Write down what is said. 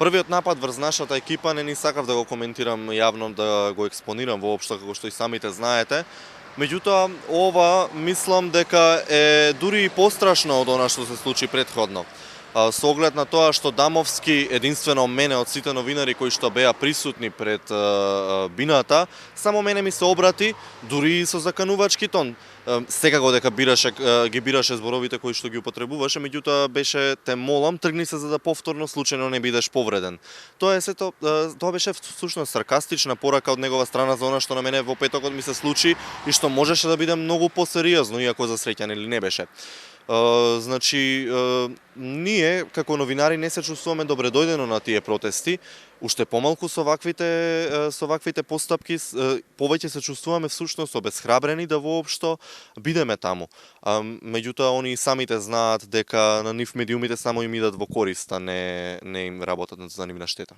Првиот напад врз нашата екипа не ни сакав да го коментирам јавно, да го експонирам воопшто, како што и самите знаете. Меѓутоа, ова мислам дека е дури и пострашно од она што се случи претходно. Со оглед на тоа што Дамовски, единствено мене од сите новинари кои што беа присутни пред бината, само мене ми се обрати, дури и со заканувачки тон. Секако дека ги бираше зборовите кои што ги употребуваше, меѓутоа беше те молам, тргни се за да повторно случајно не бидеш повреден. Тоа беше всушност саркастична порака од негова страна за она што на мене во петокот ми се случи и што можеше да биде многу посериозно, иако за среќа нели не беше. Значи, ние како новинари не се чувствуваме добредојдено на тие протести, уште помалку со ваквите постапки, повеќе се чувствуваме всушност обесхрабрени да воопшто бидеме таму. Меѓутоа, они самите знаат дека на нив медиумите само им идат во корист, а не им работат за нивна штета.